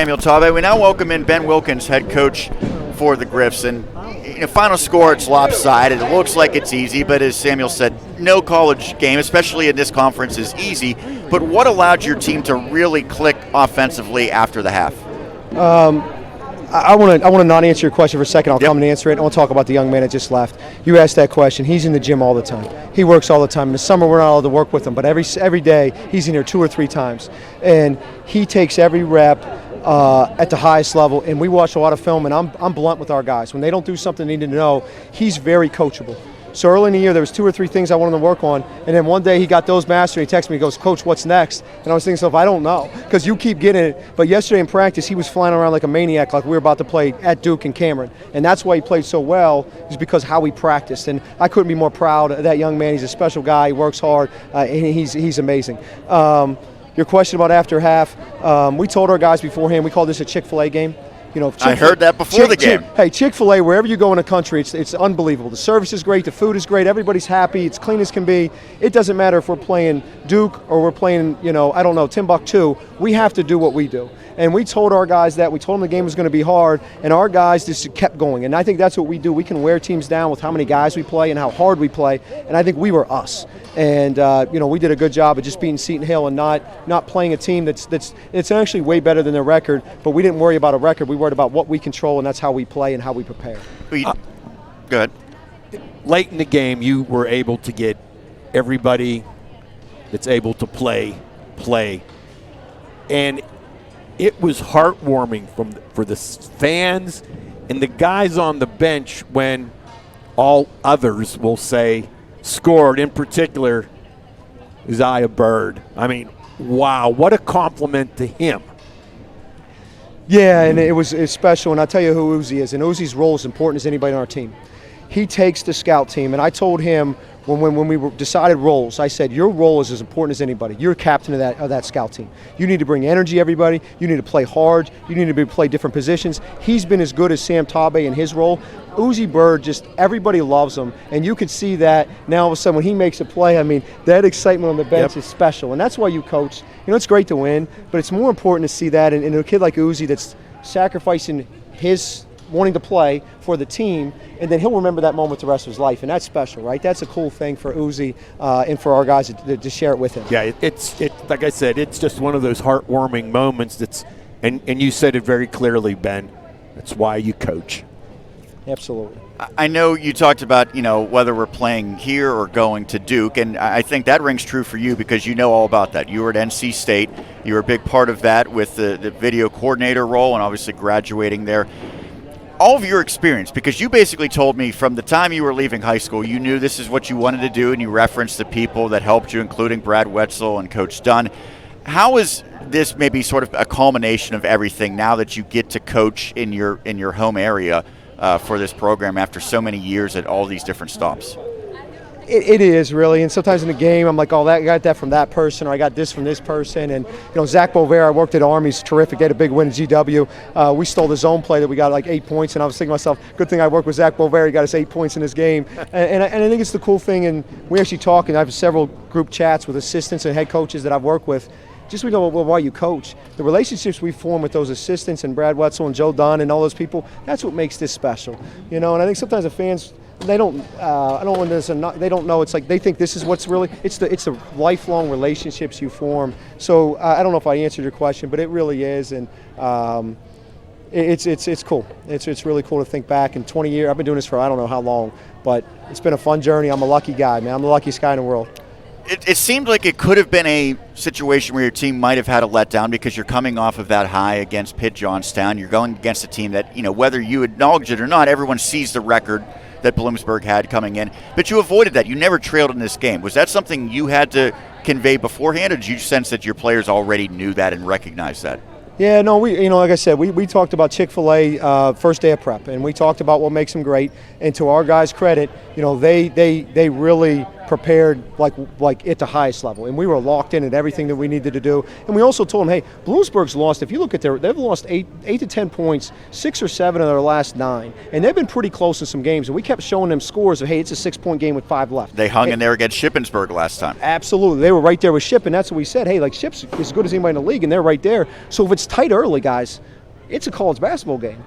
Samuel Tabe. We now welcome in Ben Wilkins, head coach for the Griffs. And final score, it's lopsided. It looks like it's easy, but as Samuel said, no college game, especially in this conference, is easy. But what allowed your team to really click offensively after the half? I want to not answer your question for a second. I'll come and answer it. I want to talk about the young man that just left. You asked that question. He's in the gym all the time. He works all the time. In the summer, we're not allowed to work with him, but every day he's in here 2 or 3 times. And he takes every rep at the highest level, and we watch a lot of film, and I'm blunt with our guys. When they don't do something they need to know, he's very coachable. So early in the year, there was 2 or 3 things I wanted him to work on, and then one day he got those mastered. He texted me, he goes, "Coach, what's next?" And I was thinking to myself, I don't know, because you keep getting it. But yesterday in practice, he was flying around like a maniac, like we were about to play at Duke and Cameron. And that's why he played so well, is because how we practiced. And I couldn't be more proud of that young man. He's a special guy. He works hard, and he's amazing. Your question about after half, we told our guys beforehand, we call this a Chick-fil-A game. I heard that before the game. Hey, Chick-fil-A, wherever you go in the country, it's unbelievable. The service is great, the food is great, everybody's happy, it's clean as can be. It doesn't matter if we're playing Duke or we're playing, Timbuktu. We have to do what we do. And we told our guys that. We told them the game was going to be hard, and our guys just kept going. And I think that's what we do. We can wear teams down with how many guys we play and how hard we play, and I think we were us. And, we did a good job of just beating Seton Hill and not playing a team it's actually way better than their record, but we didn't worry about a record. We worried about what we control, and that's how we play and how we prepare. Go ahead. Late in the game, you were able to get everybody that's able to play. And it was heartwarming for the fans and the guys on the bench when all others will say scored, in particular Uzziah Bird. I mean, wow, what a compliment to him. Yeah, and it's special, and I'll tell you who Uzi is, and Uzi's role is important as anybody on our team. He takes the scout team, and I told him when we decided roles, I said, your role is as important as anybody. You're captain of that scout team. You need to bring energy, everybody. You need to play hard. You need to play different positions. He's been as good as Sam Tabe in his role. Uzi Bird, just everybody loves him, and you can see that now all of a sudden when he makes a play. I mean, that excitement on the bench is special, and that's why you coach. It's great to win, but it's more important to see that in a kid like Uzi that's sacrificing his wanting to play for the team, and then he'll remember that moment the rest of his life, and that's special, right? That's a cool thing for Uzi and for our guys to share it with him. Yeah, it's like I said, it's just one of those heartwarming moments and you said it very clearly, Ben. That's why you coach. Absolutely. I know you talked about, whether we're playing here or going to Duke, and I think that rings true for you because you know all about that. You were at NC State. You were a big part of that with the video coordinator role and obviously graduating there. All of your experience, because you basically told me from the time you were leaving high school, you knew this is what you wanted to do, and you referenced the people that helped you, including Brad Wetzel and Coach Dunn. How is this maybe sort of a culmination of everything now that you get to coach in your home area for this program after so many years at all these different stops? It is really, and sometimes in the game I'm like, oh, I got that from that person, or I got this from this person. And Zach Bovair, I worked at Army, he's terrific. They had a big win at GW. We stole the zone play that we got like 8 points, and I was thinking to myself, good thing I worked with Zach Bovair. He got us 8 points in this game. And I think it's the cool thing, and we actually talk, and I have several group chats with assistants and head coaches that I've worked with. Just we know why you coach. The relationships we form with those assistants and Brad Wetzel and Joe Dunn and all those people, that's what makes this special. And I think sometimes the fans, they don't know. It's like they think this is what's really. It's the lifelong relationships you form. So I don't know if I answered your question, but it really is, and it's cool. It's really cool to think back. In 20 years, I've been doing this for I don't know how long, but it's been a fun journey. I'm a lucky guy, man. I'm the luckiest guy in the world. It seemed like it could have been a situation where your team might have had a letdown because you're coming off of that high against Pitt Johnstown. You're going against a team that, whether you acknowledge it or not, everyone sees the record that Bloomsburg had coming in. But you avoided that. You never trailed in this game. Was that something you had to convey beforehand, or did you sense that your players already knew that and recognized that? Yeah, no, like I said, we talked about Chick-fil-A first day of prep, and we talked about what makes them great. And to our guys' credit, they really prepared like at the highest level, and we were locked in at everything that we needed to do. And we also told them, hey, Bloomsburg's lost. If you look at they've lost 8 to 10 points, 6 or 7 of their last 9, and they've been pretty close in some games. And we kept showing them scores of, hey, it's a 6-point game with 5 left. They hung in there against Shippensburg last time. Absolutely, they were right there with Ship, and that's what we said. Hey, like Ship's as good as anybody in the league, and they're right there. So if it's tight early, guys, it's a college basketball game.